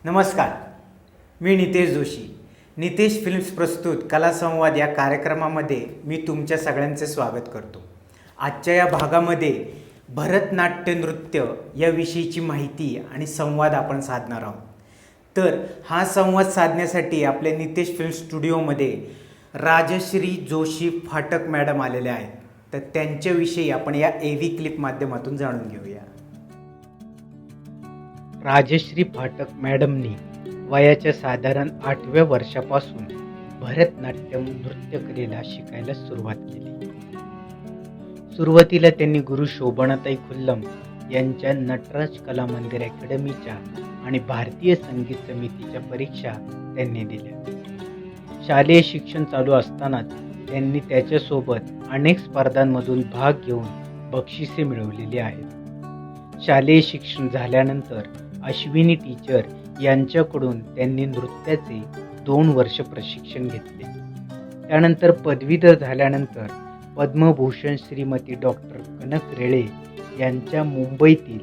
नमस्कार, मी नितेश जोशी. नितेश फिल्म्स प्रस्तुत कलासंवाद या कार्यक्रमामध्ये मी तुमच्या सगळ्यांचे स्वागत करतो. आजच्या या भागामध्ये भरतनाट्य नृत्य याविषयीची माहिती आणि संवाद आपण साधणार आहोत. तर हा संवाद साधण्यासाठी आपल्या नितेश फिल्म स्टुडिओमध्ये राजश्री जोशी फाटक मॅडम आलेल्या आहेत. तर त्यांच्याविषयी आपण या AV क्लिप माध्यमातून जाणून घेऊया. राजश्री फाटक मॅडमनी वयाच्या साधारण 8व्या वर्षापासून भरतनाट्यम नृत्यकलेला शिकायला सुरुवात केली. सुरुवातीला त्यांनी गुरु शोभनाताई खुल्लम यांच्या नटराज कला मंदिर अकॅडमीच्या आणि भारतीय संगीत समितीच्या परीक्षा त्यांनी दिल्या. शालेय शिक्षण चालू असतानाच त्यांनी त्याच्यासोबत अनेक स्पर्धांमधून भाग घेऊन बक्षिसे मिळवलेली आहेत. शालेय शिक्षण झाल्यानंतर अश्विनी टीचर यांच्याकडून त्यांनी नृत्याचे 2 वर्ष प्रशिक्षण घेतले. त्यानंतर पदवीधर झाल्यानंतर पद्मभूषण श्रीमती डॉक्टर कनक रेळे यांच्या मुंबईतील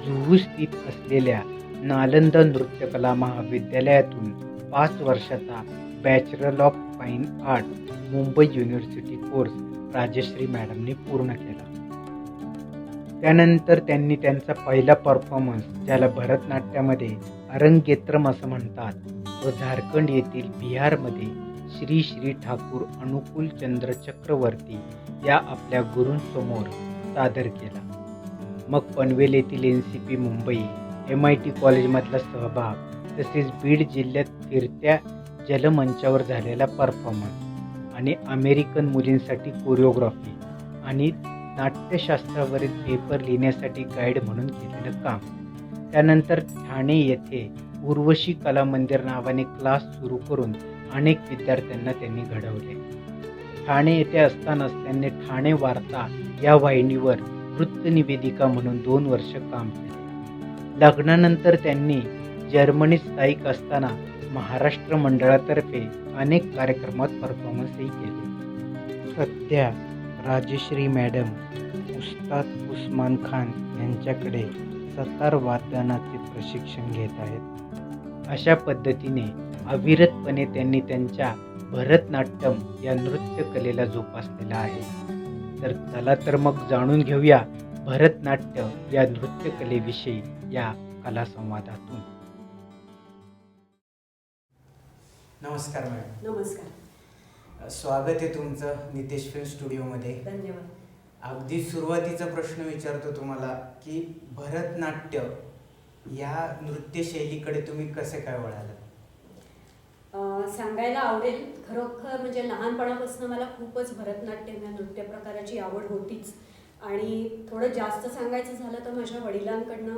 जुहू स्थित असलेल्या नालंदा नृत्यकला महाविद्यालयातून 5 वर्षाचा bachelor of fine art Mumbai university course Rajashree मॅडमने पूर्ण केला. त्यानंतर त्यांनी त्यांचा पहिला परफॉर्मन्स, ज्याला भरतनाट्यामध्ये अरंगेत्रम असं म्हणतात, व झारखंड येथील बिहारमध्ये श्री श्री ठाकूर अनुकूल चंद्र चक्रवर्ती या आपल्या गुरूंसमोर सादर केला. मग पनवेल येथील NCP मुंबई, MIT कॉलेजमधला सहभाग, तसेच बीड जिल्ह्यात फिरत्या जलमंचावर झालेला परफॉर्मन्स आणि अमेरिकन मुलींसाठी कोरिओग्राफी आणि नाट्यशास्त्रावरील पेपर लिहिण्यासाठी गाईड म्हणून केलेलं काम. त्यानंतर ठाणे येथे उर्वशी कला मंदिर नावाने क्लास सुरू करून अनेक विद्यार्थ्यांना त्यांनी घडवले. ठाणे येथे असतानाच त्यांनी ठाणे वार्ता या वाहिनीवर वृत्तनिवेदिका म्हणून 2 वर्ष काम केले. लग्नानंतर त्यांनी जर्मनीत स्थायिक असताना महाराष्ट्र मंडळातर्फे अनेक कार्यक्रमात परफॉर्मन्सही केले. सध्या राजश्री मॅडम उस्ताद उस्मान खान यांच्याकडे सतार वादनाचे प्रशिक्षण घेत आहेत. अशा पद्धतीने अविरतपणे त्यांनी त्यांच्या भरतनाट्यम या नृत्यकलेला जोपासलेला आहे. तर चला तर मग जाणून घेऊया भरतनाट्य या नृत्यकलेविषयी या कलासंवादातून. नमस्कार मॅडम. नमस्कार. स्वागत आहे तुमचं नितेश फिल्म स्टुडिओमध्ये. धन्यवाद. अगदी सुरुवातीचा प्रश्न विचारतो तुम्हाला की भरतनाट्य या नृत्यशैलीकडे तुम्ही कसे काय वळालात? सांगायला आवडेल, खरोखर म्हणजे लहानपणापासून मला खूपच भरतनाट्यम या नृत्य प्रकाराची आवड होतीच. आणि थोडं जास्त सांगायचं झालं तर माझ्या वडिलांकडनं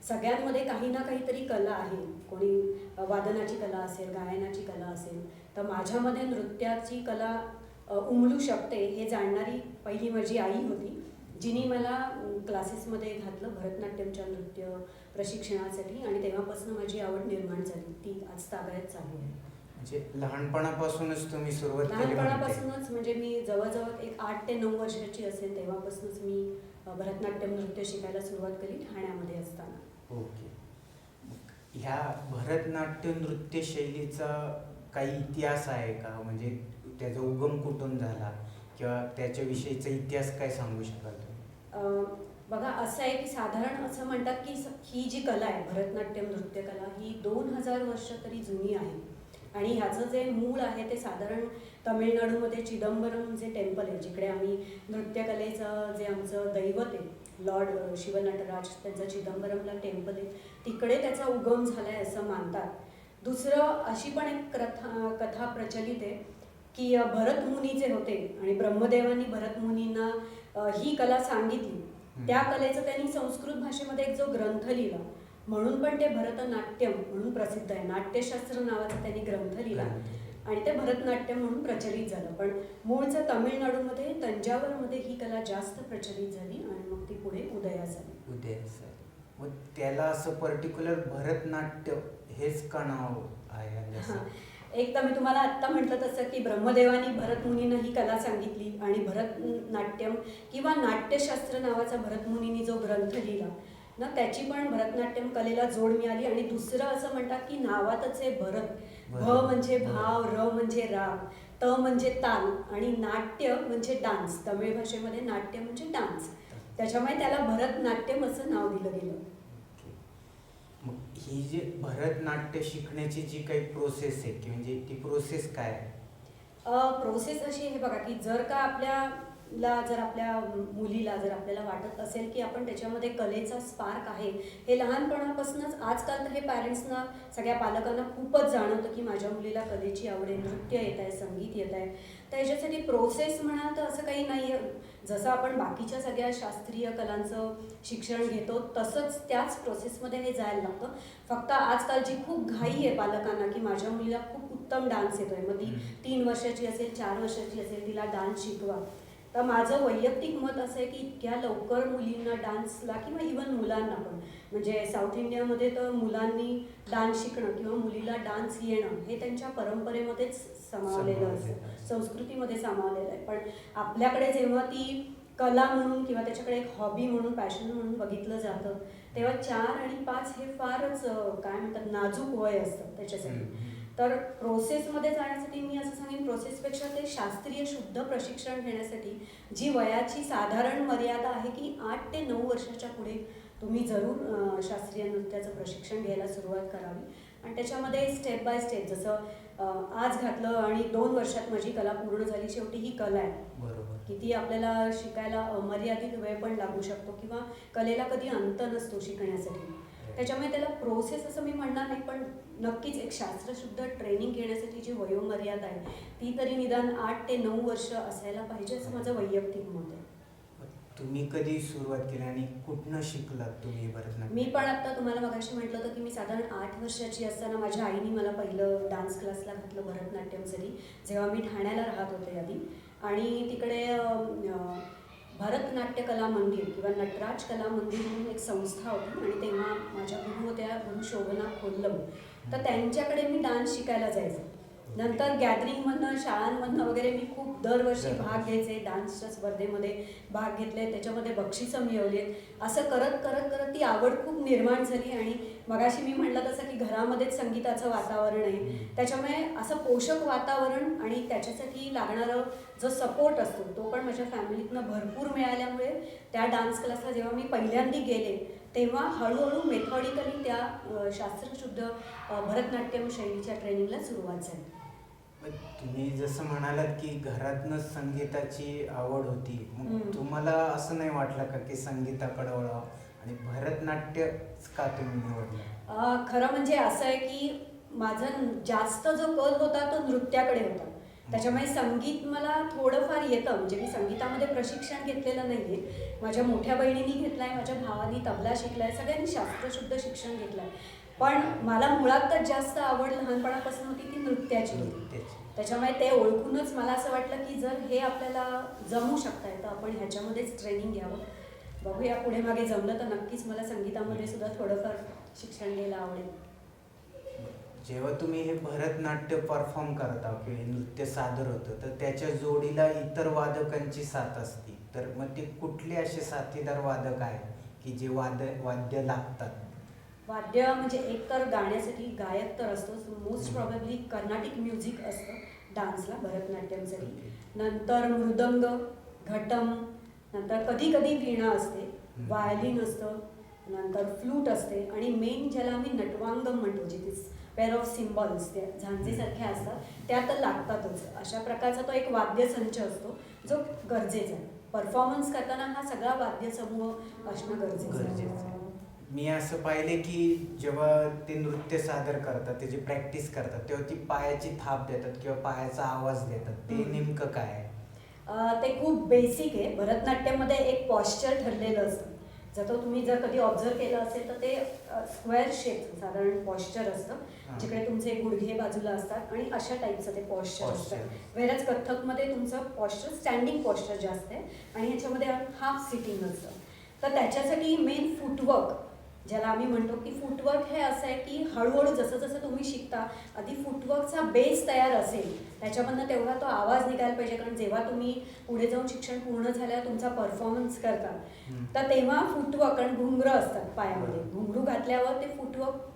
सगळ्यांमध्ये काही ना काहीतरी कला आहे. कोणी वादनाची कला असेल, गायनाची कला असेल, तर माझ्यामध्ये नृत्याची कला उमलू शकते हे जाणणारी पहिली माझी आई होती, जिने मला क्लासेसमध्ये घातलं भरतनाट्यमच्या नृत्य प्रशिक्षणासाठी. आणि तेव्हापासून माझी आवड निर्माण झाली. ती आज तागायत चालू आहे. म्हणजे लहानपणापासूनच तुम्ही सुरुवात केली? लहानपणापासूनच म्हणजे मी जवळजवळ एक 8 ते 9 वर्षाची असेल तेव्हापासूनच मी भरतनाट्यम नृत्य शिकायला सुरुवात केली ठाण्यामध्ये असताना. ओके. ह्या भरतनाट्य नृत्य शैलीचा काही इतिहास आहे का? म्हणजे त्याचा उगम कुठून झाला किंवा त्याच्याविषयीचा इतिहास काय सांगू शकाल तुम्ही? बघा, असं आहे की साधारण असं म्हणतात की ही जी कला आहे भरतनाट्यम नृत्य कला ही 2000 वर्ष तरी जुनी आहे. आणि ह्याचं जे मूळ आहे ते साधारण तमिळनाडूमध्ये चिदंबरम जे टेम्पल आहे, जिकडे आम्ही नृत्यकलेचं जे आमचं दैवत आहे लॉर्ड शिवनटराज, त्यांचं चिदंबरमला टेम्पल आहे, तिकडे त्याचा उगम झाला आहे असं मानतात. दुसरं अशी पण एक कथा प्रचलित आहे की भरतमुनी जे होते आणि ब्रह्मदेवांनी भरतमुनींना ही कला सांगितली, त्या कलेचं त्यांनी संस्कृत भाषेमध्ये एक जो ग्रंथ लिहिला, म्हणून पण ते भरतनाट्यम म्हणून प्रसिद्ध आहे. नाट्यशास्त्र नावाचा त्यांनी ग्रंथ लिहिला आणि ते भरतनाट्यम म्हणून प्रचलित झालं. पण मूळचं तमिळनाडूमध्ये तंजावरमध्ये ही कला जास्त प्रचलित झाली आणि मग ती पुढे उदयास आली. मग त्याला असं पर्टिक्युलर भरतनाट्य हेच का नाव आहे? एकदा मी तुम्हाला आत्ता म्हटलं तसं की ब्रह्मदेवानी भरतमुनींना ही कला सांगितली आणि भरतनाट्यम किंवा नाट्यशास्त्र नावाचा भरतमुनींनी जो ग्रंथ लिहिला ना त्याची पण भरतनाट्यम कलेला जोड मिळाली. आणि दुसरं असं म्हणतात की नावातच आहे भरत. भ म्हणजे भाव, र म्हणजे राग, त म्हणजे ताल आणि नाट्य म्हणजे डान्स. तमिळ भाषेमध्ये नाट्य म्हणजे डान्स, त्याच्यामुळे त्याला भरतनाट्यम असं नाव दिलं गेलं. मग ही जी भरतनाट्य शिकण्याची जी काही प्रोसेस आहे की म्हणजे ती प्रोसेस काय आहे? प्रोसेस अशी आहे बघा, की जर का आपल्या मुलीला जर आपल्याला वाटत असेल की आपण त्याच्यामध्ये कलेचा स्पार्क आहे, हे लहानपणापासूनच आजकाल तर हे पॅरेंट्सना, सगळ्या पालकांना खूपच जाणवतं की माझ्या मुलीला कलेची आवड आहे, नृत्य येत आहे, संगीत येत आहे. तर ह्याच्यासाठी प्रोसेस म्हणाल तर असं काही नाही आहे. जसं आपण बाकीच्या सगळ्या शास्त्रीय कलांचं शिक्षण घेतो तसंच त्याच प्रोसेसमध्ये हे जायला लागतं. फक्त आजकालची खूप घाई आहे पालकांना की माझ्या मुलीला खूप उत्तम डान्स येतोय, मग ती 3 वर्षाची असेल, 4 वर्षाची असेल, तिला डान्स शिकवा. तर माझं वैयक्तिक मत असं आहे की इतक्या लवकर मुलींना डान्सला किंवा इवन मुलांना पण, म्हणजे साऊथ इंडियामध्ये तर मुलांनी डान्स शिकणं किंवा मुलीला डान्स येणं हे त्यांच्या परंपरेमध्येच सामावलेलं असतं, संस्कृतीमध्ये सामावलेलं आहे. पण आपल्याकडे जेव्हा ती कला म्हणून किंवा त्याच्याकडे एक हॉबी म्हणून, पॅशन म्हणून बघितलं जातं, तेव्हा 4 आणि 5 हे फारच काय म्हणतात नाजूक वय असतं त्याच्यासाठी. तर प्रोसेसमध्ये जाण्यासाठी मी असं सांगेन, प्रोसेसपेक्षा ते शास्त्रीय शुद्ध प्रशिक्षण घेण्यासाठी जी वयाची साधारण मर्यादा आहे की 8 ते 9 वर्षाच्या पुढे तुम्ही जरूर शास्त्रीय नृत्याचं प्रशिक्षण घ्यायला सुरुवात करावी. आणि त्याच्यामध्ये स्टेप बाय स्टेप, जसं आज घातलं आणि 2 वर्षात माझी कला पूर्ण झाली, शेवटी ही कला आहे. बरोबर. किती आपल्याला शिकायला मर्यादित वेळ पण लागू शकतो किंवा कलेला कधी अंत नसतो शिकण्यासाठी. त्याच्यामुळे त्याला प्रोसेस असं मी म्हणणार नाही, पण नक्कीच एक शास्त्रशुद्ध ट्रेनिंग घेण्यासाठी जी वयोमर्यादा आहे ती तरी निदान 8 ते 9 वर्ष असायला पाहिजे, असं माझं वैयक्तिक मत आहे. तुम्ही कधी सुरुवात केली आणि कुठनं शिकलात तुम्ही भरतनाट्यम? मी पण आता तुम्हाला मगाशी म्हटलं होतं की मी साधारण 8 वर्षाची असताना माझ्या आईने मला पहिलं डान्स क्लासला घातलं भरतनाट्यमसाठी, जेव्हा मी ठाण्याला राहत होते आधी. आणि तिकडे भरतनाट्य कला मंदिर किंवा नटराज कला मंदिर म्हणून एक संस्था होती आणि तेव्हा माझ्या गुरु होत्या, गुरु शोभना खोल्लम. तर त्यांच्याकडे मी डान्स शिकायला जायचे. नंतर गॅदरिंगमधनं, शाळांमधनं वगैरे मी खूप दरवर्षी भाग घ्यायचे, डान्सच्या स्पर्धेमध्ये भाग घेतले, त्याच्यामध्ये बक्षिसं मिळवली. असं करत करत करत ती आवड खूप निर्माण झाली. आणि मगाशी मी म्हटलं तसं की घरामध्येच संगीताचं वातावरण आहे, त्याच्यामुळे असं पोषक वातावरण आणि त्याच्यासाठी लागणारं जो सपोर्ट असतो तो पण माझ्या फॅमिलीतनं भरपूर मिळाल्यामुळे त्या डान्स क्लासला जेव्हा मी पहिल्यांदा गेले तेव्हा हळूहळू मेथॉडिकली त्या शास्त्रशुद्ध भरतनाट्यम शैलीच्या ट्रेनिंगला सुरुवात झाली. तुम्ही जसं म्हणालात की घरातनंच संगीताची आवड होती, मग तुम्हाला असं नाही वाटलं का की संगीताकडे वळावं आणि भरतनाट्यच का तुम्ही निवडलं? खरं म्हणजे असं आहे की माझा जास्त जो कल होता तो नृत्याकडे होता, त्याच्यामुळे संगीत मला थोडंफार येतं. म्हणजे मी संगीतामध्ये प्रशिक्षण घेतलेलं नाही आहे, माझ्या मोठ्या बहिणीने घेतलं आहे, माझ्या भावानी तबला शिकला आहे, सगळ्यांनी शास्त्रशुद्ध शिक्षण घेतलं आहे. पण मला मुळातच जास्त आवड लहानपणापासून होती ती नृत्याची होती. त्याच्यामुळे ते ओळखूनच मला असं वाटलं की जर हे आपल्याला जमू शकत आहे तर आपण ह्याच्यामध्येच ट्रेनिंग घ्यावं. बघूया पुढे मागे जमलं तर नक्कीच मला संगीतामध्ये सुद्धा थोडंफार शिक्षण घ्यायला आवडेल. जेव्हा तुम्ही हे भरतनाट्य परफॉर्म करता किंवा नृत्य सादर होतं तर त्याच्या जोडीला इतर वादकांची साथ असते, तर मग ते कुठले असे साथीदार वादक आहेत की जे वाद्य लागतात? वाद्य म्हणजे एक तर गाण्यासाठी गायक तर असतोच, मोस्ट प्रॉबेबली कर्नाटिक म्युझिक असतं डान्सला, भरतनाट्यमसाठी. नंतर मृदंग, घटम, नंतर कधी कधी वीणा असते, वायलिन असतं, नंतर फ्लूट असते आणि मेन ज्याला आम्ही नटवांगम म्हणतो, जिथे पेअर ऑफ सिम्बॉल्स त्या झांजेसारख्या असतात त्या तर लागतातच. अशा प्रकारचा तो एक वाद्यसंच असतो जो गरजेचा आहे. परफॉर्मन्स करताना हा सगळा वाद्यसमूह असणं गरजेचं आहे. मी असं पाहिले की जेव्हा ते नृत्य सादर करतात, त्याची प्रॅक्टिस करतात, तेव्हा ती पायाची थाप देतात किंवा पायाचा आवाज देतात, ते नेमकं काय आहे? ते खूप बेसिक आहे. भरतनाट्यममध्ये एक पॉश्चर ठरलेलं असतं. तुम्ही जर कधी ऑब्झर्व केलं असेल तर ते स्क्वेअर शेप साधारण पॉश्चर असतं, जिकडे तुमचे गुडघे बाजूला असतात आणि अशा टाईपचं ते पॉश्चर असतं. वेळेस कथ्थकमध्ये तुमचं पॉश्चर स्टँडिंग पॉश्चर जास्त आहे आणि ह्याच्यामध्ये हाफ सिटिंग असतं. तर त्याच्यासाठी मेन फुटवर्क ज्याला आम्ही म्हणतो की फुटवर्क हे असं आहे की हळूहळू जसं जसं तुम्ही शिकता आधी फुटवर्कचा बेस तयार असेल, त्याच्यामधनं तेवढा तो आवाज निघायला पाहिजे. कारण जेव्हा तुम्ही पुढे जाऊन शिक्षण पूर्ण झाल्यावर तुमचा परफॉर्मन्स करता तर तेव्हा फुटवर्क आणि घुंगरं असतात पायामध्ये. घुंगरू घातल्यावर ते फुटवर्क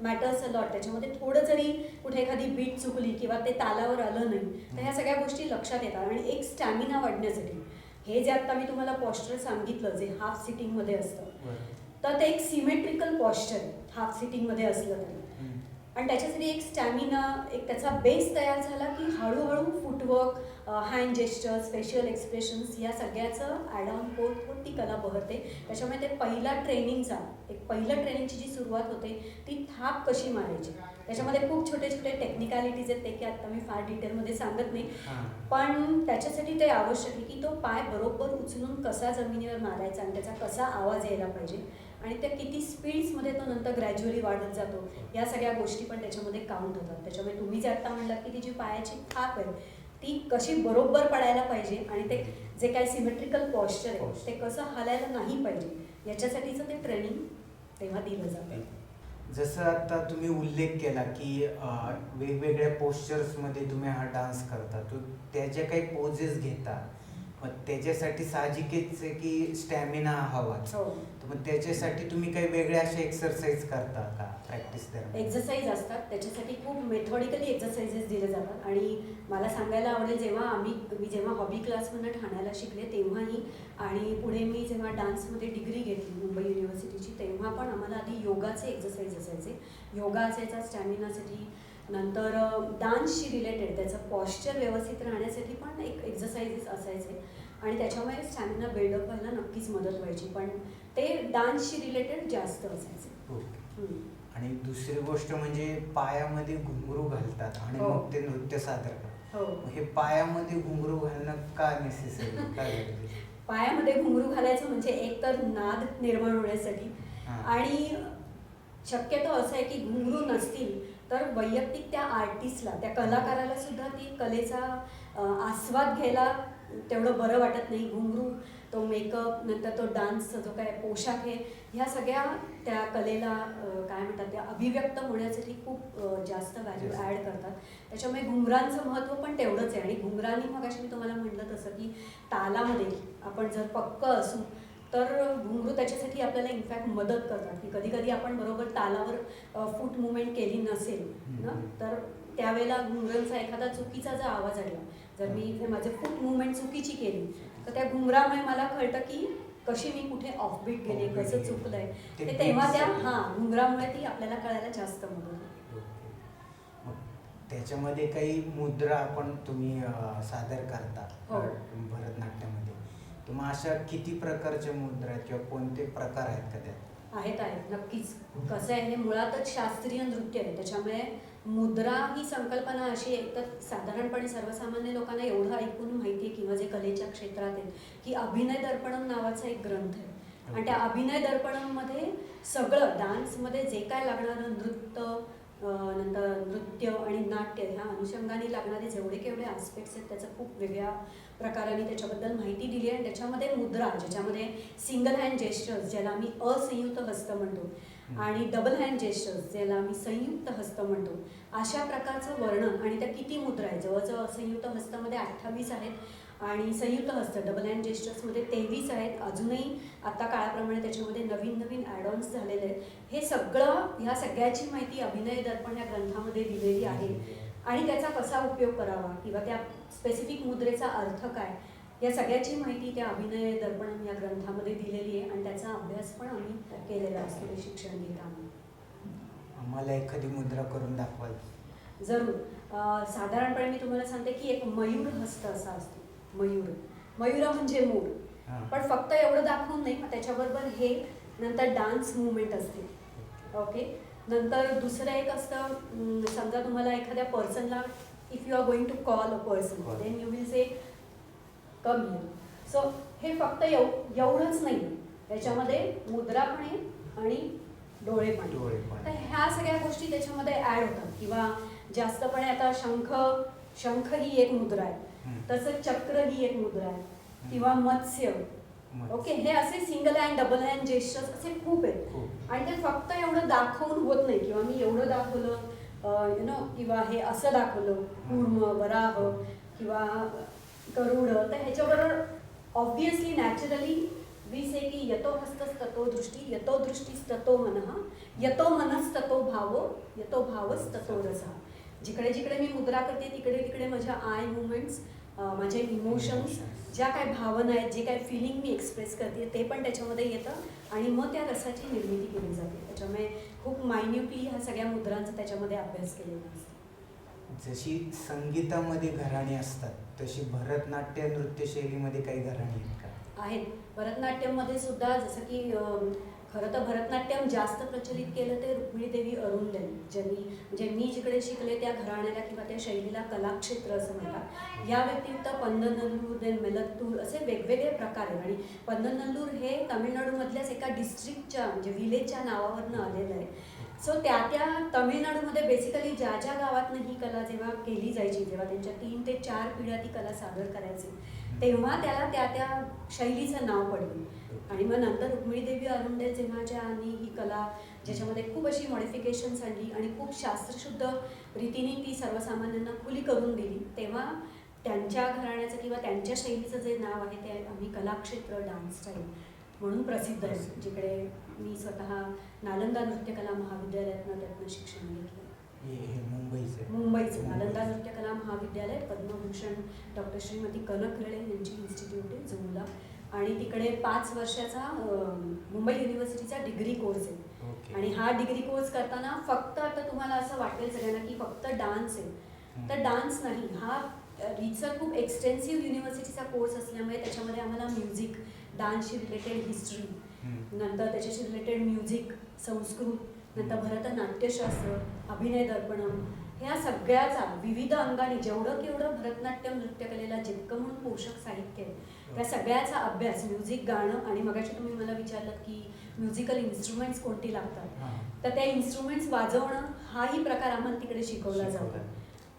मॅटर्स अ लॉट. त्याच्यामध्ये थोडं जरी कुठे एखादी बीट चुकली किंवा ते तालावर आलं नाही तर ह्या सगळ्या गोष्टी लक्षात येतात. आणि एक स्टॅमिना वाढण्यासाठी हे जे आत्ता मी तुम्हाला पॉस्चर सांगितलं जे हाफ सिटिंगमध्ये असतं तर ते एक सिमेट्रिकल पॉस्चर आहे हाफ सिटिंगमध्ये असलं तरी. आणि त्याच्यासाठी एक स्टॅमिना, एक त्याचा बेस तयार झाला की हळूहळू footwork, hand gestures, facial expressions या सगळ्याचं ॲड ऑन होत होत ती कला बहरते. त्याच्यामुळे ते पहिलं ट्रेनिंगची जी सुरुवात होते ती थाप कशी मारायची, त्याच्यामध्ये खूप छोटे छोटे टेक्निकॅलिटीज आहेत ते की आत्ता मी फार डिटेलमध्ये सांगत नाही. पण त्याच्यासाठी ते आवश्यक आहे की तो पाय बरोबर उचलून कसा जमिनीवर मारायचा आणि त्याचा कसा आवाज यायला पाहिजे आणि त्या किती स्पीड्समध्ये तो नंतर ग्रॅज्युअली वाढत जातो या सगळ्या गोष्टी पण त्याच्यामध्ये काउंट होतात. त्याच्यामुळे तुम्ही जे आत्ता म्हणलात की ती जी पायाची थाप आहे ती कशी बरोबर पडायला पाहिजे आणि ते जे काही सिमेट्रिकल पॉस्चर आहे ते कसं हालायला नाही पाहिजे याच्यासाठीचं ते ट्रेनिंग तेव्हा दिलं जातं. जसं आता तुम्ही उल्लेख केला की वेगवेगळ्या पोस्चर्समध्ये तुम्ही हा डान्स करता, तो त्याच्या काही पोजेस घेता, मग त्याच्यासाठी साहजिकच आहे की स्टॅमिना हवाच. हो, तर मग त्याच्यासाठी तुम्ही काही वेगळ्या अशा एक्सरसाइज करता का प्रॅक्टिस दरम्यान? एक्झरसाईज असतात त्याच्यासाठी खूप मेथॉडिकली एक्झरसाइजेस दिले जातात. आणि मला सांगायला आवडेल मी जेव्हा हॉबी क्लासमधनं ठाण्याला शिकले तेव्हाही आणि पुढे मी जेव्हा डान्समध्ये डिग्री घेतली मुंबई युनिव्हर्सिटीची तेव्हा पण आम्हाला आधी योगाचे एक्झरसाइज असायचे. योगा असायचा स्टॅमिनासाठी, नंतर डान्सशी रिलेटेड त्याचं पॉस्चर व्यवस्थित राहण्यासाठी पण एक एक्झरसाइजेस असायचे आणि त्याच्यामुळे स्टॅमिना बिल्डअप व्हायला नक्कीच मदत व्हायची. पण ते डान्सशी रिलेटेड जास्त असायचे. ओके. आणि दुसरी गोष्ट म्हणजे पायामध्ये घुंगरू घालतात आणि हो. मग ते नृत्य सादर करतात. हो, हे पायामध्ये घुंगरू घालणं का नेसेसरी, काय गरजेचं? पायामध्ये घुंगरू घालायचं म्हणजे एक तर नाद निर्माण होण्यासाठी आणि शक्यतो असं आहे की घुंगरू नसतील तर वैयक्तिक त्या आर्टिस्टला, त्या कलाकाराला सुद्धा ती कलेचा आस्वाद घ्यायला तेवढं बरं वाटत नाही. घुंगरू, तो मेकअप, नंतर तो डान्सचा जो काय पोशाख आहे ह्या सगळ्या त्या कलेला काय म्हणतात त्या अभिव्यक्त होण्यासाठी खूप जास्त व्हॅल्यू ॲड करतात. त्याच्यामुळे घुंगरांचं महत्त्व पण तेवढंच आहे. आणि घुंगरांनी मग अशी मी तुम्हाला म्हटलं तसं की तालामध्ये आपण जर पक्क असू तर घुंगरू त्याच्यासाठी आपल्याला इनफॅक्ट मदत करतात की कधी कधी आपण बरोबर तालावर फूट मुवमेंट केली नसेल ना तर त्यावेळेला घुंगरांचा एखादा चुकीचा जर आवाज आला, जर मी माझे फूट मुवमेंट चुकीची केली तर त्या घुंगरामुळे मला कळतं की कशी मी कुठे ऑफबीट गेले, कसं चुकलंय ते तेव्हा त्या घुंगरामुळे ती आपल्याला कळायला जास्त मदत होते. त्याच्यामध्ये काही मुद्रा आपण तुम्ही सादर करता हो. भरतनाट्यामध्ये, तर मग अशा किती प्रकारच्या मुद्रा आहेत किंवा कोणते प्रकार आहेत का त्यात? आहेत नक्कीच. कसं आहे, हे मुळातच शास्त्रीय नृत्य आहे. त्याच्यामुळे मुद्रा ही संकल्पना अशी आहे तर साधारणपणे सर्वसामान्य लोकांना एवढं ऐकून माहिती आहे किंवा जे कलेच्या क्षेत्रात आहेत की अभिनय दर्पणम नावाचा एक ग्रंथ आहे आणि त्या अभिनय दर्पणममध्ये सगळं डान्समध्ये जे काय लागणारं नंतर नृत्य आणि नाट्य ह्या अनुषंगाने लागणारे जेवढे केवढे आस्पेक्ट्स आहेत त्याचं खूप वेगळ्या प्रकाराने त्याच्याबद्दल माहिती दिली आहे. आणि त्याच्यामध्ये मुद्रा, ज्याच्यामध्ये सिंगल हँड जेस्चर्स ज्याला आम्ही असंयुक्त हस्त म्हणतो आणि डबल हँड जेस्चर्स ज्याला आम्ही संयुक्त हस्त म्हणतो, अशा प्रकारचं वर्णन. आणि त्या किती मुद्रा आहेत, जवळजवळ संयुक्त हस्तामध्ये 28 आहेत आणि संयुक्त हस्त डबल हँड जेस्चर्समध्ये 23 आहेत. अजूनही आत्ता काळाप्रमाणे त्याच्यामध्ये नवीन नवीन ॲडॉन्स झालेले आहेत. हे सगळं, ह्या सगळ्याची माहिती अभिनय दर्पण या ग्रंथामध्ये दिलेली आहे. आणि त्याचा कसा उपयोग करावा किंवा त्या स्पेसिफिक मुद्रेचा अर्थ काय या सगळ्याची माहिती त्या अभिनय दर्पण या ग्रंथामध्ये दिलेली आहे आणि त्याचा अभ्यास पण आम्ही केलेला असतो ते शिक्षण घेताना. आम्हाला एखादी मुद्रा करून दाखवाल? जरूर. साधारणपणे मी तुम्हाला सांगते की एक मयूर हस्त असा असतो. मयूर म्हणजे मोर. पण फक्त एवढं दाखवून नाही, मग त्याच्याबरोबर हे नंतर डान्स मुवमेंट असते. ओके. नंतर दुसरं एक असतं, समजा तुम्हाला एखाद्या पर्सनला, if you are going to call a person then you will say come here. So हे फक्त एवढंच नाही, त्याच्यामध्ये मुद्रा पण आहे आणि डोळे पण. तर ह्या सगळ्या गोष्टी त्याच्यामध्ये ॲड होतात. किंवा जास्तपणे आता शंख ही एक मुद्रा आहे, तसं चक्र ही एक मुद्रा आहे, किंवा मत्स्य मग. ओके, हे असे single hand double hand gestures असे खूप आहेत. खूप. आणि ते फक्त एवढं दाखवून होत नाही, किंवा मी एवढं दाखवलं किंवा हे असं दाखवलं कूर्म, वराह किंवा गरुड, तर ह्याच्याबरोबर ऑब्विसली नॅचरली वी से की यतो हस्तस्ततो दृष्टी, यतो दृष्टीस्ततो मनः, यतो मनस्ततो भाव, यतो भावस्ततो रसः. जिकडे जिकडे मी मुद्रा करते तिकडे तिकडे माझ्या आय मुवमेंट्स, माझे इमोशन्स, ज्या काय भावना आहेत, जे काय फिलिंग मी एक्सप्रेस करते ते पण त्याच्यामध्ये येतं आणि मग त्या रसाची निर्मिती केली जाते. त्याच्यामुळे खूप मायन्युटली ह्या सगळ्या मुद्रांचा त्याच्यामध्ये अभ्यास केलेला असतो. जशी संगीतामध्ये घराणी असतात तशी भरतनाट्य नृत्यशैलीमध्ये काही घराणी आहेत का? आहेत. भरतनाट्यममध्ये सुद्धा जसं की खरं तर भरतनाट्यम जास्त प्रचलित केलं ते रुक्मिणी देवी अरुंडल, ज्यांनी म्हणजे मी जिकडे शिकले त्या घराण्याला किंवा त्या शैलीला कलाक्षेत्र असं म्हणतात. या व्यतिरिक्त पंदनल्लूर, देन मेलत्तूर असे वेगवेगळे प्रकार आहेत. आणि पंदनल्लूर हे तामिळनाडूमधल्याच एका डिस्ट्रिक्टच्या म्हणजे विलेजच्या नावावरनं आलेलं आहे. सो त्या तामिळनाडूमध्ये बेसिकली ज्या ज्या गावातनं ही कला जेव्हा केली जायची, जेव्हा त्यांच्या 3 ते 4 पिढ्या ती कला सादर करायची, तेव्हा त्याला त्या शैलीचं नाव पडलं. आणि मग नंतर रुक्मिणी देवी अरुंडे जेव्हा ज्यांनी ही कला ज्याच्यामध्ये खूप अशी मॉडिफिकेशन्स आणली आणि खूप शास्त्रशुद्ध रीतीने ती सर्वसामान्यांना खुली करून दिली, तेव्हा त्यांच्या घराण्याचं किंवा त्यांच्या शैलीचं जे नाव आहे ते आम्ही कलाक्षेत्र डान्स स्टाईल म्हणून प्रसिद्ध आहे. जिकडे मी स्वतः नालंदा नृत्यकला महाविद्यालयातनं त्यातनं शिक्षण घेतलं. मुंबईचं नालंदा नृत्यकला महाविद्यालय, पद्मभूषण डॉक्टर श्रीमती कनक रळे यांची इन्स्टिट्यूट आहे जुहूला. आणि तिकडे 5 वर्षाचा मुंबई युनिव्हर्सिटीचा डिग्री कोर्स आहे. आणि हा डिग्री कोर्स करताना फक्त, आता तुम्हाला असं वाटेल सगळ्यांना की फक्त डान्स आहे, तर डान्स नाही. हा रीतसर खूप एक्सटेन्सिव्ह युनिव्हर्सिटीचा कोर्स असल्यामुळे त्याच्यामध्ये आम्हाला म्युझिक, डान्सशी रिलेटेड हिस्ट्री, नंतर त्याच्याशी रिलेटेड म्युझिक, संस्कृत, नंतर भरतनाट्यशास्त्र, अभिनय दर्पणम, ह्या सगळ्याचा विविध अंगाने जेवढं केवढं भरतनाट्यम नृत्यकलेला जितकं म्हणून पोषक साहित्य आहे त्या सगळ्याचा अभ्यास, म्युझिक, गाणं, आणि मगाशी तुम्ही मला विचारलं की म्युझिकल इन्स्ट्रुमेंट्स कोणती लागतात, तर त्या इन्स्ट्रुमेंट्स वाजवणं हाही प्रकार आम्हाला तिकडे शिकवला जातो.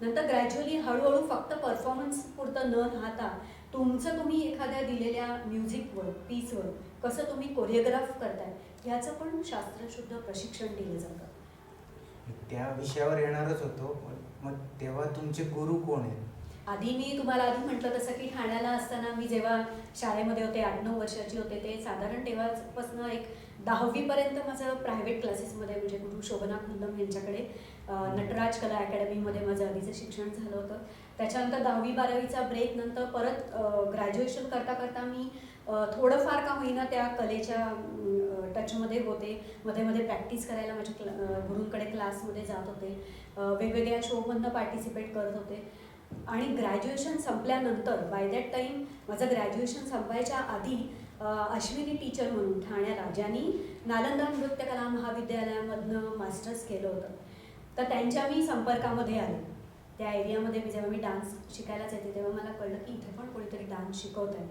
नंतर ग्रॅज्युअली हळूहळू फक्त परफॉर्मन्स पुरतं न राहता तुमचं तुम्ही एखाद्या दिलेल्या म्युझिकवर, पीसवर कसं तुम्ही कोरिओग्राफ करताय ह्याचं पण शास्त्रशुद्ध प्रशिक्षण दिलं जातं. त्या विषयावर येणारच होतो. मग तेव्हा तुमचे गुरु कोण आहेत? आधी मी तुम्हाला आधी म्हटलं तसं की ठाण्याला असताना मी जेव्हा शाळेमध्ये होते, 8-9 वर्षाची होते, ते साधारण तेव्हापासून एक 10वीपर्यंत माझं प्रायव्हेट क्लासेसमध्ये म्हणजे गुरु शोभना खुल्लम यांच्याकडे नटराज कला अकॅडमीमध्ये माझं आधीचं शिक्षण झालं होतं. त्याच्यानंतर 10वी-12वीचा ब्रेक नंतर परत ग्रॅज्युएशन करता करता मी थोडंफार का होईना त्या कलेच्या टचमध्ये होते. मध्ये मध्ये प्रॅक्टिस करायला माझ्या गुरूंकडे क्लासमध्ये जात होते, वेगवेगळ्या शोमधनं पार्टिसिपेट करत होते. आणि ग्रॅज्युएशन संपल्यानंतर बाय दॅट टाईम माझं ग्रॅज्युएशन संपायच्या आधी अश्विनी टीचर म्हणून ठाण्याला, ज्यांनी नालंदा नृत्यकला महाविद्यालयामधनं मास्टर्स केलं होतं, तर त्यांच्या मी संपर्कामध्ये आले. त्या एरियामध्ये जेव्हा मी डान्स शिकायलाच येते तेव्हा मला कळलं की इथे पण कोणीतरी डान्स शिकवत आहे.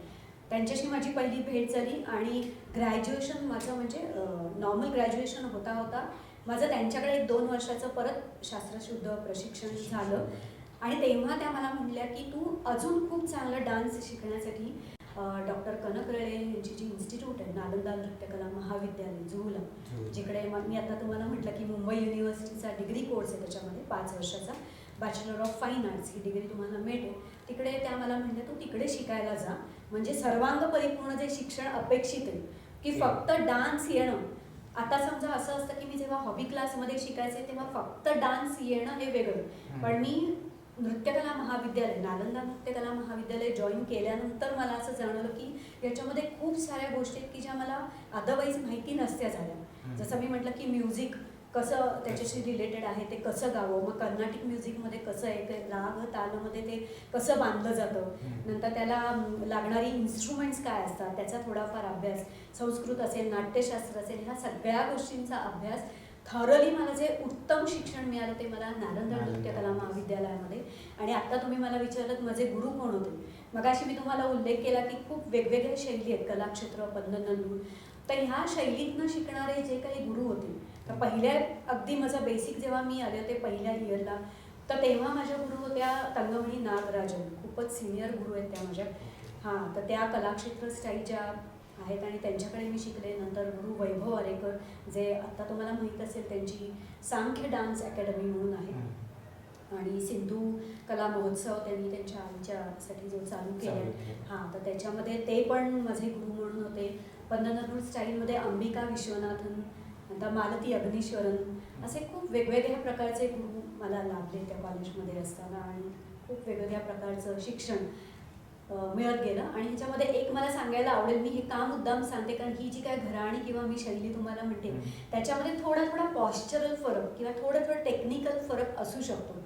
त्यांच्याशी माझी पहिली भेट झाली आणि ग्रॅज्युएशन माझं म्हणजे नॉर्मल ग्रॅज्युएशन होता माझं त्यांच्याकडे 1-2 वर्षाचं परत शास्त्रशुद्ध प्रशिक्षण झालं. आणि तेव्हा त्या मला म्हणल्या की तू अजून खूप चांगला डान्स शिकण्यासाठी डॉक्टर कनक रळे यांची जी इन्स्टिट्यूट आहे नालंदा नृत्यकला महाविद्यालय जुहूला, जिकडे मी आता तुम्हाला म्हटलं की मुंबई युनिव्हर्सिटीचा डिग्री कोर्स आहे, त्याच्यामध्ये 5 वर्षाचा bachelor of fine arts he degree तुम्हाला मिळते. तिकडे त्या मला म्हणल्या तू तिकडे शिकायला जा, म्हणजे सर्वांग परिपूर्ण जे शिक्षण अपेक्षित आहे की फक्त डान्स येणं. आता समजा असं असतं की मी जेव्हा हॉबी क्लासमध्ये शिकायचे तेव्हा फक्त डान्स येणं हे वेगळं, पण मी नृत्यकला महाविद्यालय, नालंदा नृत्यकला महाविद्यालय जॉईन केल्यानंतर मला असं जाणवलं की याच्यामध्ये खूप साऱ्या गोष्टी आहेत की ज्या मला अदरवाईज माहिती नसत्या झाल्या. जसं मी म्हटलं की म्युझिक कसं त्याच्याशी रिलेटेड आहे, ते कसं गावं, मग कर्नाटिक म्युझिकमध्ये कसं आहे, राग तालमध्ये ते कसं बांधलं जातं, नंतर त्याला लागणारी इन्स्ट्रुमेंट्स काय असतात त्याचा थोडाफार अभ्यास, संस्कृत असेल, नाट्यशास्त्र असेल, ह्या सगळ्या गोष्टींचा अभ्यास थरली मला जे उत्तम शिक्षण मिळालं ते मला नालंदा नृत्यकला महाविद्यालयामध्ये. आणि आत्ता तुम्ही मला विचारलं माझे गुरु कोण होते, मगाशी मी तुम्हाला उल्लेख केला की खूप वेगवेगळ्या शैली आहेत, कलाक्षेत्र, पंदनल्लूर. तर ह्या शैलीतनं शिकणारे जे काही गुरु होते, तर पहिल्या अगदी माझं बेसिक जेव्हा मी आले होते पहिल्या इयरला, तर तेव्हा माझ्या गुरु होत्या तंगमणी नागराजन, खूपच सिनियर गुरु आहेत त्या माझ्या. हां, तर त्या कलाक्षेत्र स्टाईलच्या आहेत आणि त्यांच्याकडे मी शिकले. नंतर गुरु वैभव आरेकर, जे आत्ता तुम्हाला माहीत असेल, त्यांची सांख्य डान्स अकॅडमी म्हणून आहे. आणि सिंधू कला महोत्सव त्यांनी त्यांच्या आईच्यासाठी जो चालू केला आहे, हां, तर त्याच्यामध्ये ते पण माझे गुरु म्हणून होते. पंढरपूर स्टाईलमध्ये अंबिका विश्वनाथन, नंतर मालती अग्नीश्वरन, असे खूप वेगवेगळ्या प्रकारचे गुरु मला लाभले त्या कॉलेजमध्ये असताना. आणि खूप वेगवेगळ्या प्रकारचं शिक्षण मिळत गेलं. आणि ह्याच्यामध्ये एक मला सांगायला आवडेल, मी हे का मुद्दाम सांगते, कारण ही जी काय घराणी किंवा मी शैली तुम्हाला म्हणते, त्याच्यामध्ये थोडा पॉश्चरल फरक किंवा थोडं टेक्निकल फरक असू शकतो,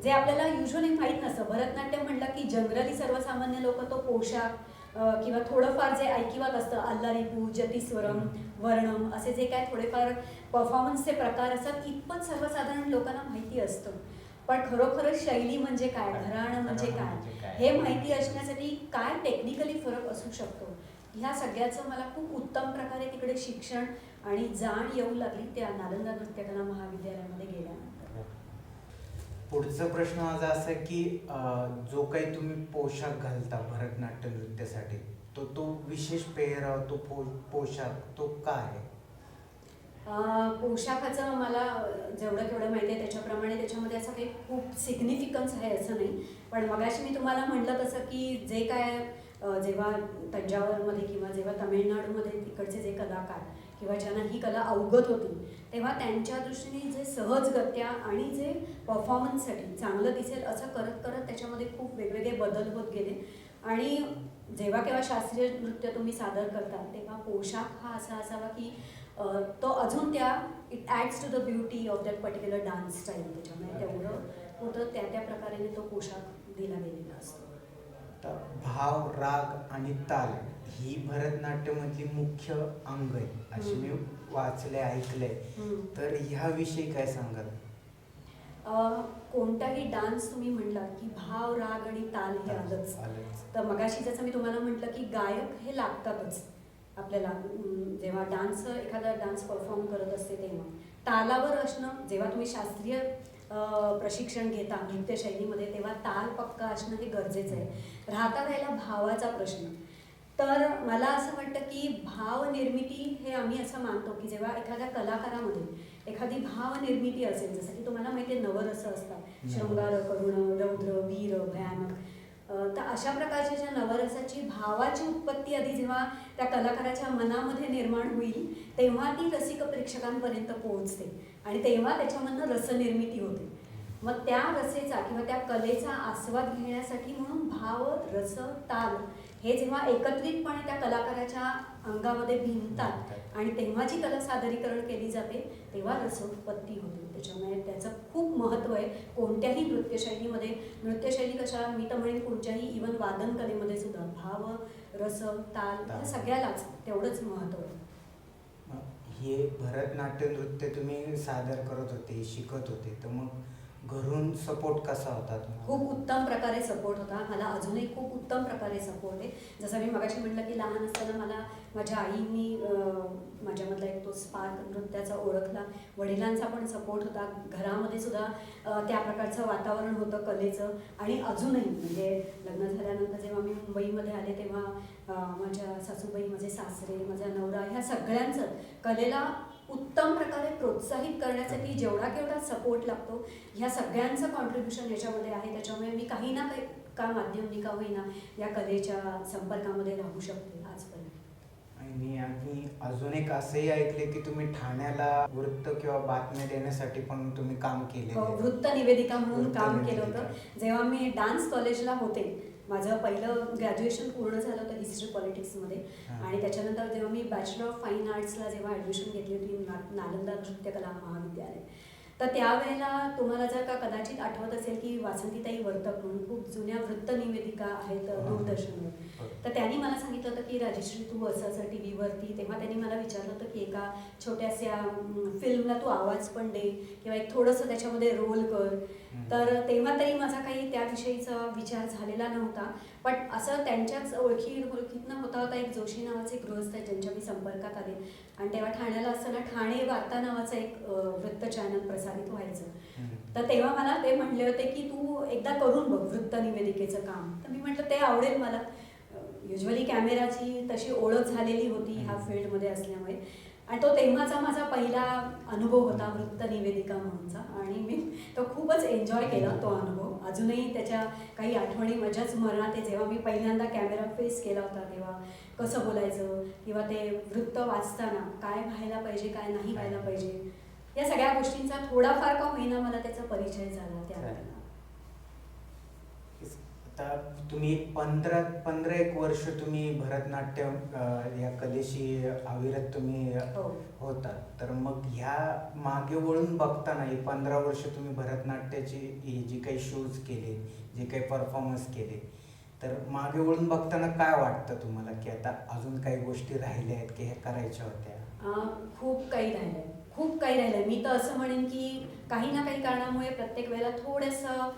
जे आपल्याला युजली माहीत नसतं. भरतनाट्यम म्हटलं की जनरली सर्वसामान्य लोक तो पोशाख किंवा थोडंफार जे ऐकिवात असतं, अल्लारीपू, जतीस्वरम, वर्णम, असे जे काय थोडेफार परफॉर्मन्सचे प्रकार असतात, इतपत सर्वसाधारण लोकांना माहिती असतं. पण खरोखरच शैली म्हणजे काय, घराणं म्हणजे काय, हे माहिती असण्यासाठी काय टेक्निकली फरक असू शकतो, ह्या सगळ्याचं मला खूप उत्तम प्रकारे तिकडे शिक्षण आणि जाण येऊ लागली त्या नालंदा नृत्यकला महाविद्यालयामध्ये गेल्यानंतर. पुढचा प्रश्न माझा असा की जो काही तुम्ही पोशाख घालता भरतनाट्य नृत्यासाठी, तो विशेष पेहराव, तो पोशाख तो काय आहे? पोशाखाचं मला जेवढं केवढं माहिती आहे त्याच्याप्रमाणे त्याच्यामध्ये असं काही खूप सिग्निफिकन्स आहे असं नाही. पण मगाशी मी तुम्हाला म्हटलं तसं की जे काय जेव्हा तंजावरमध्ये किंवा जेव्हा तमिळनाडूमध्ये तिकडचे जे कलाकार किंवा ज्यांना ही कला अवगत होती, तेव्हा त्यांच्या दृष्टीने जे सहजगत्या आणि जे परफॉर्मन्ससाठी चांगलं दिसेल असं करत करत त्याच्यामध्ये खूप वेगवेगळे बदल होत गेले. आणि जेव्हा केव्हा शास्त्रीय नृत्य तुम्ही सादर करता तेव्हा पोशाख हा असा असावा की तो अजून त्या it adds to the beauty of that particular dance style. त्याच्यामुळे तेवढं होतं, त्या प्रकारे तो पोशाख दिला गेलेला असतो. भाव, राग आणि ताल ही भरतनाट्यमधली मुख्य अंग आहे अशी मी वाचले, ऐकले. तर ह्याविषयी काय सांगाल? कोणताही डान्स तुम्ही म्हणलात की भाव, राग आणि ताल हे आलंच. तर मगाशी जसं मी तुम्हाला म्हटलं की गायक हे लागतातच आपल्याला. जेव्हा एखादा डान्स परफॉर्म करत असते तेव्हा तालावर असणं, जेव्हा तुम्ही शास्त्रीय प्रशिक्षण घेता नृत्यशैलीमध्ये तेव्हा ताल पक्का असणं हे गरजेचं आहे. राहिला भावाचा प्रश्न, तर मला असं वाटतं की भावनिर्मिती हे आम्ही असं मानतो की जेव्हा एखाद्या कलाकारामध्ये एखादी भावनिर्मिती असेल, जसं की तुम्हाला माहिती आहे नवरस असतात, शृंगार, करुण, रौद्र, वीर, भयानक, तर अशा प्रकारच्या ज्या नवरसाची भावाची उत्पत्ती आधी जेव्हा त्या कलाकाराच्या मनामध्ये निर्माण होईल तेव्हा ती रसिक प्रेक्षकांपर्यंत पोहोचते आणि तेव्हा त्याच्यामधनं रसनिर्मिती होते. मग त्या रसेचा किंवा त्या कलेचा आस्वाद घेण्यासाठी म्हणून भाव, रस, ताल हे जेव्हा एकत्रितपणे त्या कलाकाराच्या अंगामध्ये भिनतात आणि तेव्हा जी कला सादरीकरण केली जाते तेव्हा रसोत्पत्ती होते. त्याच्यामुळे त्याचं खूप महत्त्व आहे कोणत्याही नृत्यशैलीमध्ये. नृत्यशैली कशा, मी तर म्हणेन कोणत्याही इव्हन वादन कलेमध्ये सुद्धा भाव, रस, ताल या सगळ्यालाच तेवढंच महत्त्व आहे. हे भरतनाट्य नृत्य तुम्ही सादर करत होते, शिकत होते, तर मग घरून सपोर्ट कसा होता? खूप उत्तम प्रकारे सपोर्ट होता. मला अजूनही खूप उत्तम प्रकारे सपोर्ट आहे. जसं मी मगाशी म्हटलं की लहान असताना मला माझ्या आईनी माझ्यामधला एक तो स्पार्क नृत्याचा ओळखला. वडिलांचा पण सपोर्ट होता. घरामध्ये सुद्धा त्या प्रकारचं वातावरण होतं कलेचं. आणि अजूनही म्हणजे लग्न झाल्यानंतर जेव्हा मी मुंबईमध्ये आले तेव्हा माझ्या सासूबाई, माझे सासरे, माझा नवरा ह्या सगळ्यांचं कलेला उत्तम प्रकारे प्रोत्साहित करण्यासाठी जेवढा केवढा सपोर्ट लागतो ह्या सगळ्यांचं कॉन्ट्रीब्युशन याच्यामध्ये आहे. त्याच्यामुळे मी काही ना काही का माध्यम का होईना या कलेच्या संपर्कामध्ये राहू शकते आजपर्यंत. आणि अजून एक असंही ऐकले की तुम्ही ठाण्याला वृत्त किंवा बातम्या देण्यासाठी पण तुम्ही काम केले. वृत्त निवेदिका म्हणून काम केलं होतं. जेव्हा मी डान्स कॉलेजला होते, माझं पहिलं ग्रॅज्युएशन पूर्ण झालं होतं हिस्ट्री पॉलिटिक्समध्ये. आणि त्याच्यानंतर जेव्हा मी बॅचलर ऑफ फाईन आर्ट्सला जेव्हा ॲडमिशन घेतली होती नालंदा नृत्यकला महाविद्यालय, तर त्यावेळेला तुम्हाला जर का कदाचित आठवत असेल की वासंतीताई वर्तक म्हणून खूप जुन्या वृत्तनिवेदिका आहेत दूरदर्शनवर, तर त्यांनी मला सांगितलं होतं की राजश्री तू असं टी व्हीवरती, तेव्हा त्यांनी मला विचारलं होतं की एका छोट्याशा फिल्मला तू आवाज पण दे किंवा एक थोडंसं त्याच्यामध्ये रोल कर. तर तेव्हा तरी माझा काही त्याविषयीचा विचार झालेला नव्हता. पण असं त्यांच्याच ओळखीतनं होता एक जोशी नावाचे गृहस्थ ज्यांच्या मी संपर्कात आले. आणि तेव्हा ठाण्याला असताना ठाणे वार्ता नावाचं एक वृत्त चॅनल प्रसारित व्हायचं. तर तेव्हा मला ते म्हणले होते की तू एकदा करून बघ वृत्त निवेदिकेचं काम. तर मी म्हटलं ते आवडेल मला. युजली कॅमेराची तशी ओळख झालेली होती ह्या फील्डमध्ये असल्यामुळे, आणि तो तेव्हाचा माझा पहिला अनुभव होता वृत्त निवेदिका म्हणूनचा, आणि मी तो खूपच एन्जॉय केला तो अनुभव. अजूनही त्याच्या काही आठवणी माझ्याच स्मरणात आहे. जेव्हा मी पहिल्यांदा कॅमेरा फेस केला होता तेव्हा कसं बोलायचं, किंवा ते वृत्त वाचताना काय व्हायला पाहिजे काय नाही व्हायला पाहिजे, या सगळ्या गोष्टींचा थोडाफार का होईना मला त्याचा परिचय झाला त्यावेळेला. आता तुम्ही 15 वर्ष तुम्ही भरतनाट्यम या कलेशी अविरत तुम्ही होता, तर मग ह्या मागे वळून बघताना ही 15 वर्ष तुम्ही भरतनाट्याची ही जी काही शोज केले, जे काही परफॉर्मन्स केले, तर मागे वळून बघताना काय वाटतं तुम्हाला की आता अजून काही गोष्टी राहिल्या आहेत की ह्या करायच्या होत्या? खूप काही राहिलंय, खूप काही राहिलंय. मी तर असं म्हणेन की काही ना काही कारणामुळे प्रत्येक वेळेला थोडंसं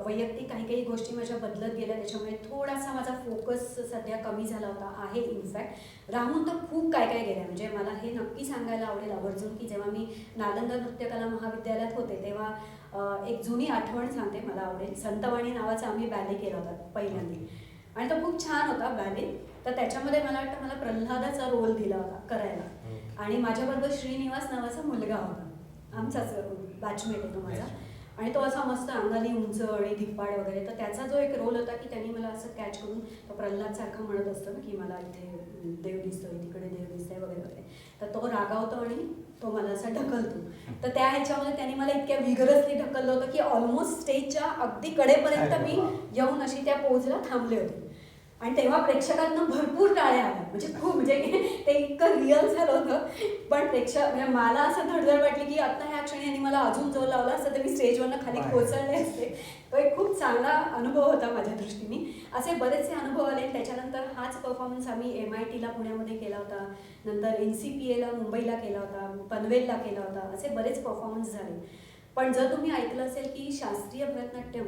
वैयक्तिक काही गोष्टी माझ्या बदलत गेल्या, त्याच्यामुळे थोडासा माझा फोकस सध्या कमी झाला होता आहे. इनफॅक्ट राहून तर खूप काय काय गेलं. म्हणजे मला हे नक्की सांगायला आवडेल आवर्जून की जेव्हा मी नालंदा नृत्यकला महाविद्यालयात होते तेव्हा एक जुनी आठवण सांगते, मला आवडेल. संतवाणी नावाचा आम्ही बॅले केला होता पहिल्यांदा, आणि तो खूप छान होता बॅले. तर त्याच्यामध्ये मला वाटतं मला प्रल्हादाचा रोल दिला होता करायला, आणि माझ्याबरोबर श्रीनिवास नावाचा मुलगा होता, आमचाच बॅचमेट आहे तो माझा, आणि तो असा मस्त अंगाली उंच आणि धिप्पाड वगैरे. तर त्याचा जो एक रोल होता की त्यांनी मला असं कॅच करून, तो प्रल्हाद सारखा म्हणत असतो ना की मला इथे देव दिसतोय तिकडे देव दिसतोय वगैरे वगैरे, तर तो रागावतो आणि तो मला असा ढकलतो. तर त्या ह्याच्यामध्ये त्यांनी मला इतक्या विगरसली ढकललं होतं की ऑलमोस्ट स्टेजच्या अगदी कडेपर्यंत मी येऊन अशी त्या पोजला थांबले होते, आणि तेव्हा प्रेक्षकांना भरपूर टाळ्या आल्या. म्हणजे खूप, म्हणजे ते इतकं रिअल झालं होतं. पण म्हणजे मला असं धडधड वाटली की आता ह्या क्षणी यांनी मला अजून जोर लावला असता तर मी स्टेजवरनं खाली कोसळले असते. तो एक खूप चांगला अनुभव होता माझ्या दृष्टीने. असे बरेचसे अनुभव आले. त्याच्यानंतर हाच परफॉर्मन्स आम्ही MITला पुण्यामध्ये केला होता, नंतर NCPAला मुंबईला केला होता, पनवेलला केला होता. असे बरेच परफॉर्मन्स झाले. पण जर तुम्ही ऐकलं असेल की शास्त्रीय भरतनाट्यम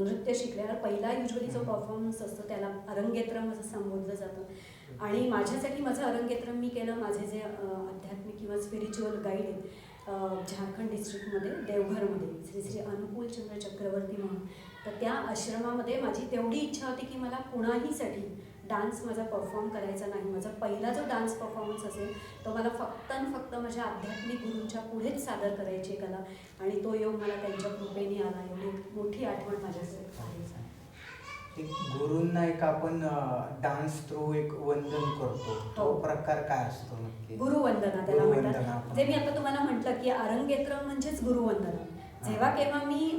नृत्य शिकल्यावर पहिला युजली जो परफॉर्मन्स असतो त्याला अरंगेत्रम असं संबोधलं जातं, आणि माझ्यासाठी माझं अरंगेत्रम मी केलं. माझे जे आध्यात्मिक किंवा स्पिरिच्युअल गाईड आहेत झारखंड डिस्ट्रिक्टमध्ये देवघरमध्ये श्री श्री अनुकूल चंद्र चक्रवर्ती म्हणून, तर त्या आश्रमामध्ये माझी तेवढी इच्छा होती की मला कुणाहीसाठी डान्स माझा परफॉर्म करायचा नाही. माझा पहिला जो डान्स परफॉर्मन्स असेल तो मला फक्त आणि फक्त माझ्या आध्यात्मिक गुरूंच्या पुढेच सादर करायची कला, आणि तो योग मला त्यांच्या कृपेने आला. एवढी मोठी आठवण माझ्याकडे आहे. गुरूंना एक आपण डान्स थ्रू एक वंदन करतो, तो प्रकार काय असतो नक्की? गुरुवंदना त्याला म्हणतात. जे मी आता तुम्हाला म्हटलं की अरंगेत्रम म्हणजेच गुरुवंदना. जेव्हा केव्हा मी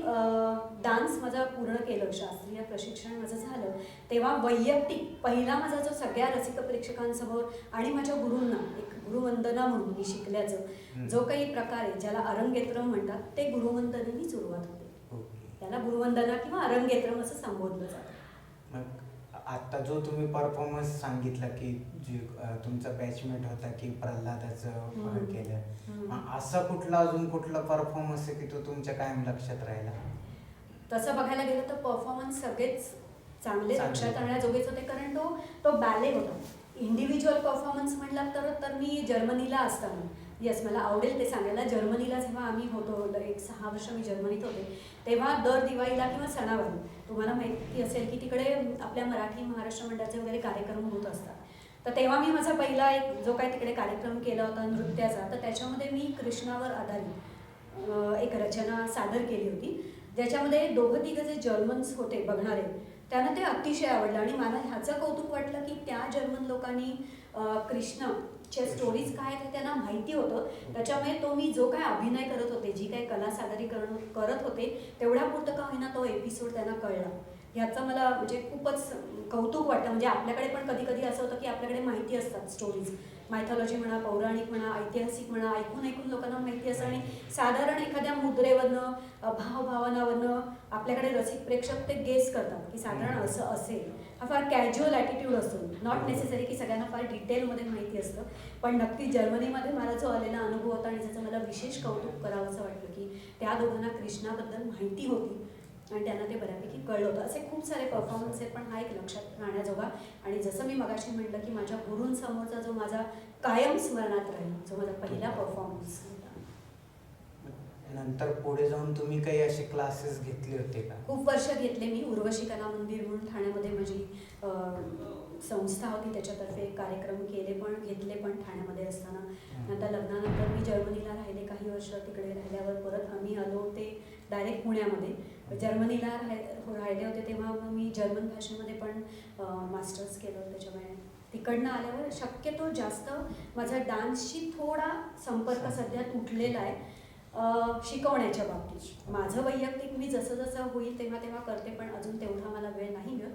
डान्स माझा पूर्ण केलं, शास्त्रीय प्रशिक्षण माझं झालं, तेव्हा वैयक्तिक पहिला माझा जो सगळ्या रसिक प्रेक्षकांसमोर आणि माझ्या गुरूंना एक गुरुवंदना म्हणून मी शिकल्याचं जो काही प्रकार आहे ज्याला अरंगेत्रम म्हणतात, ते गुरुवंदनेने सुरुवात होते. त्याला गुरुवंदना किंवा अरंगेत्रम असं संबोधलं जातं. मग आता जो तुम्ही परफॉर्मन्स सांगितला की जे तुमचा बॅचमेट होता की प्रल्हादाचं केलं, असा कुठला अजून कुठला परफॉर्मन्स आहे की तो तुमच्या कायम लक्षात राहिला? तसं बघायला गेलं तर परफॉर्मन्स सगळेच चांगले लक्षात राहण्याजोगेच होते, कारण तो बॅले होता. इंडिव्हिज्युअल परफॉर्मन्स म्हटला तर मी जर्मनीला असताना, येस मला आवडेल ते सांगायला, जर्मनीला जेव्हा आम्ही होतो, एक 6 वर्ष मी जर्मनीत होते, तेव्हा दर दिवाळीला किंवा सणावारी तुम्हाला माहिती असेल की तिकडे आपल्या मराठी महाराष्ट्र मंडळाचे वगैरे कार्यक्रम होत असतात. तर तेव्हा मी माझा पहिला एक जो काही तिकडे कार्यक्रम केला होता नृत्याचा, तर त्याच्यामध्ये मी कृष्णावर आधारित एक रचना सादर केली होती, ज्याच्यामध्ये दोघं तिघं जे जर्मन्स होते बघणारे त्यांना ते अतिशय आवडलं, आणि मला ह्याचं कौतुक वाटलं की त्या जर्मन लोकांनी कृष्णच्या स्टोरीज काय ते त्यांना माहिती होतं. त्याच्यामुळे तो मी जो काय अभिनय करत होते, जी काही कला सादरीकरण करत होते, तेवढ्या पुरतं का होईना तो एपिसोड त्यांना कळला. ह्याचं मला म्हणजे खूपच कौतुक वाटतं. म्हणजे आपल्याकडे पण कधी कधी असं होतं की आपल्याकडे माहिती असतात स्टोरीज, मायथॉलॉजी म्हणा, पौराणिक म्हणा, ऐतिहासिक म्हणा, ऐकून लोकांना माहिती असतं, आणि साधारण एखाद्या मुद्रेवरनं भावभावनावरनं आपल्याकडे रसिक प्रेक्षक ते गेस करतात की साधारण असं असेल. हा फार कॅज्युअल ॲटिट्यूड असतो, नॉट नेसेसरी की सगळ्यांना फार डिटेलमध्ये माहिती असतं. पण नक्की जर्मनीमध्ये मला जो आलेला अनुभव होता आणि ज्याचं मला विशेष कौतुक करावं असं वाटलं की त्या दोघांना कृष्णाबद्दल माहिती होती आणि त्यांना ते बऱ्यापैकी कळलं होतं. असे खूप सारे परफॉर्मन्स आहेत, पण हा एक लक्षात राहण्याजोगा. आणि जसं मी मगाशी म्हटलं की माझ्या गुरूंसमोरचा जो माझा कायम स्मरणात राहील, जो माझा पहिला परफॉर्मन्स होता. नंतर पुढे जाऊन तुम्ही काही असे क्लासेस घेतले होते का? खूप वर्ष घेतले मी. उर्वशी कला मंदिर म्हणून ठाण्यामध्ये माझी संस्था होती त्याच्यातर्फे एक कार्यक्रम घेतले पण ठाण्यामध्ये असताना. नंतर लग्नानंतर मी जर्मनीला राहिले काही वर्ष. तिकडे राहिल्यावर परत आम्ही आलो ते डायरेक्ट पुण्यामध्ये. जर्मनीला राहिले होते तेव्हा मग मी जर्मन भाषेमध्ये पण मास्टर्स केलं. त्याच्यामुळे तिकडनं आल्यावर शक्यतो जास्त माझा डान्सशी थोडा संपर्क सध्या तुटलेला आहे शिकवण्याच्या बाबतीत. माझं वैयक्तिक मी जसं जसं होईल तेव्हा तेव्हा करते, पण अजून तेवढा मला वेळ नाही मिळत.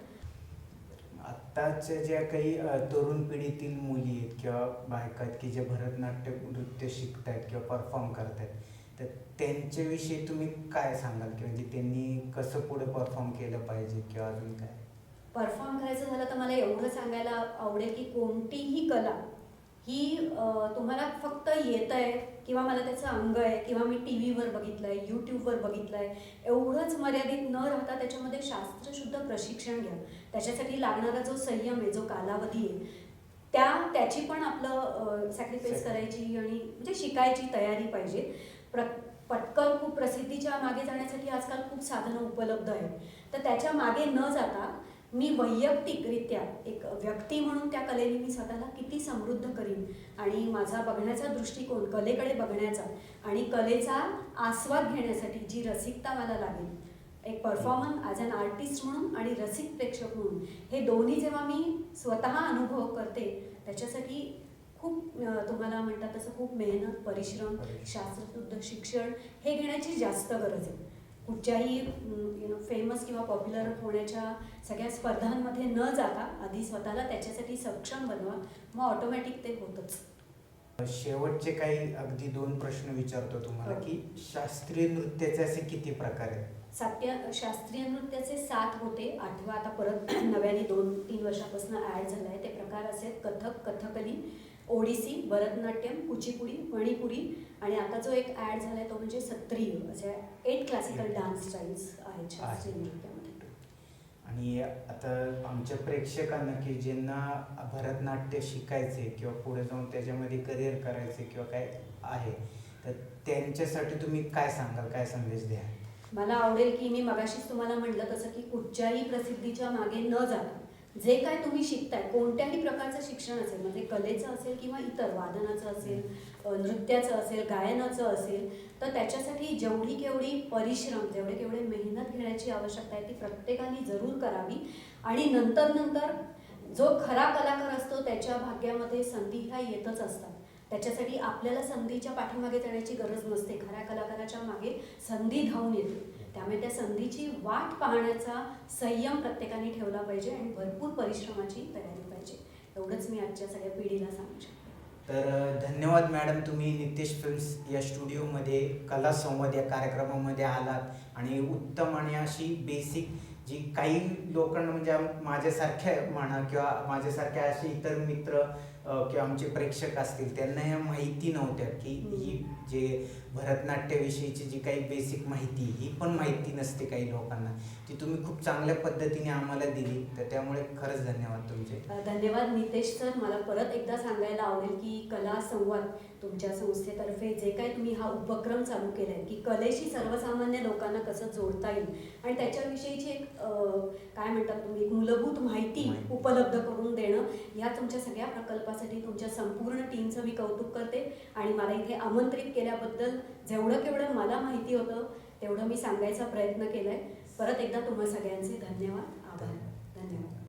आत्ताच्या ज्या काही तरुण पिढीतील मुली आहेत किंवा बायका आहेत की जे भरतनाट्य नृत्य शिकतायत किंवा परफॉर्म करतायत, तर त्यांच्याविषयी तुम्ही काय सांगाल की म्हणजे त्यांनी कसं पुढे परफॉर्म केलं पाहिजे किंवा अजून काय? परफॉर्म करायचं झालं तर मला एवढं सांगायला आवडेल की कोणतीही कला ही तुम्हाला फक्त येत आहे किंवा मला त्याचं अंग आहे किंवा मी टी व्हीवर बघितलं आहे, यूट्यूबवर बघितलं आहे, एवढंच मर्यादित न राहता त्याच्यामध्ये शास्त्रशुद्ध प्रशिक्षण घ्या. त्याच्यासाठी लागणारा जो संयम आहे, जो कालावधी आहे, त्याची पण आपलं सॅक्रिफाईस करायची आणि म्हणजे शिकायची तयारी पाहिजे. पटकन खूप प्रसिद्धीच्या मागे जाण्यासाठी आजकाल खूप साधनं उपलब्ध आहेत. तर त्याच्या मागे न जाता मी वैयक्तिकरित्या एक व्यक्ती म्हणून त्या कलेने मी स्वतःला किती समृद्ध करीन आणि माझा बघण्याचा दृष्टिकोन, कलेकडे बघण्याचा आणि कलेचा आस्वाद घेण्यासाठी जी रसिकता मला लागेल, एक परफॉर्मन्स ॲज अन आर्टिस्ट म्हणून आणि रसिक प्रेक्षक म्हणून, हे दोन्ही जेव्हा मी स्वतः अनुभव करते त्याच्यासाठी खूप तुम्हाला म्हणतात तसं खूप मेहनत, परिश्रम, शास्त्रशुद्ध शिक्षण हे घेण्याची जास्त गरज आहे. कुठच्याही फेमस किंवा पॉप्युलर होण्याच्या सगळ्या स्पर्धांमध्ये न जाता आधी स्वतःला त्याच्यासाठी सक्षम बनवा, मग ऑटोमॅटिक ते होतंच. शेवटचे काही अगदी 2 प्रश्न विचारतो तुम्हाला की शास्त्रीय नृत्याचे असे किती प्रकार आहेत? शास्त्रीय नृत्याचे 7 होते. 8वा आता परत नव्याने 2-3 वर्षापासून ॲड झाला आहे. ते प्रकार असे कथक, कथकली, ओडिसी, भरतनाट्यम, कुचिपुडी, मणिपुरी आणि आता जो एक ॲड झाला आहे तो म्हणजे सत्रिय. असे 8 क्लासिकल डान्स स्टाईल्स आहेत शास्त्रीय नृत्यामध्ये. आणि आता आमच्या प्रेक्षकांना की ज्यांना भरतनाट्य शिकायचे किंवा पुढे जाऊन त्याच्यामध्ये करिअर करायचे किंवा काय आहे, तर त्यांच्यासाठी तुम्ही काय सांगाल, काय संदेश द्या? मला आवडेल की मी मगाशीच तुम्हाला म्हटलं तसं की कुठच्याही प्रसिद्धीच्या मागे न जाता जे काय तुम्ही शिकताय, कोणत्याही प्रकारचं शिक्षण असेल, म्हणजे कलेचं असेल किंवा इतर वादनाचं असेल, नृत्याचं असेल, गायनाचं असेल, तर त्याच्यासाठी जेवढी केवढी परिश्रम, जेवढे केवढे मेहनत घेण्याची आवश्यकता आहे ती प्रत्येकाने जरूर करावी. आणि नंतर जो खरा कलाकार असतो त्याच्या भाग्यामध्ये संधी ह्या येतच असतात. त्याच्यासाठी आपल्याला संधीच्या पाठीमागे जाण्याची गरज नसते. खऱ्या कलाकाराच्या मागे संधी धावून येते. त्यामुळे त्या संधीची वाट पाहण्याचा संयम प्रत्येकाने ठेवला पाहिजे आणि भरपूर परिश्रमाची तयारी पाहिजे. एवढंच मी आजच्या सगळ्या पिढीला सांगू शकते. तर धन्यवाद मॅडम, तुम्ही नितेश फिल्म्स या स्टुडिओमध्ये कला संवाद या कार्यक्रमामध्ये आलात आणि उत्तम आणि अशी बेसिक जी काही लोकांना म्हणजे माझ्यासारख्या म्हणा किंवा माझ्यासारख्या असे इतर मित्र किंवा आमचे प्रेक्षक असतील त्यांना ह्या माहिती नव्हत्या की ही जे भरतनाट्याविषयीची जी काही बेसिक माहिती ही पण माहिती नसते काही लोकांना, ती तुम्ही खूप चांगल्या पद्धतीने आम्हाला दिली. तर त्यामुळे खरंच धन्यवाद तुमचे. धन्यवाद नितेश सर. मला परत एकदा सांगायला आवडेल की कला संवाद तुमच्या संस्थेतर्फे जे काय तुम्ही हा उपक्रम चालू केला आहे की कलेशी सर्वसामान्य लोकांना कसं जोडता येईल आणि त्याच्याविषयीची एक काय म्हणतात तुम्ही मूलभूत माहिती उपलब्ध करून देणं, या तुमच्या सगळ्या प्रकल्पासाठी तुमच्या संपूर्ण टीमचं मी कौतुक करते. आणि मला इथे आमंत्रित केल्याबद्दल जेवढं केवढं मला माहिती होतं तेवढं मी सांगायचा प्रयत्न केला आहे. परत एकदा तुम्हा सगळ्यांचे धन्यवाद, आभार. धन्यवाद.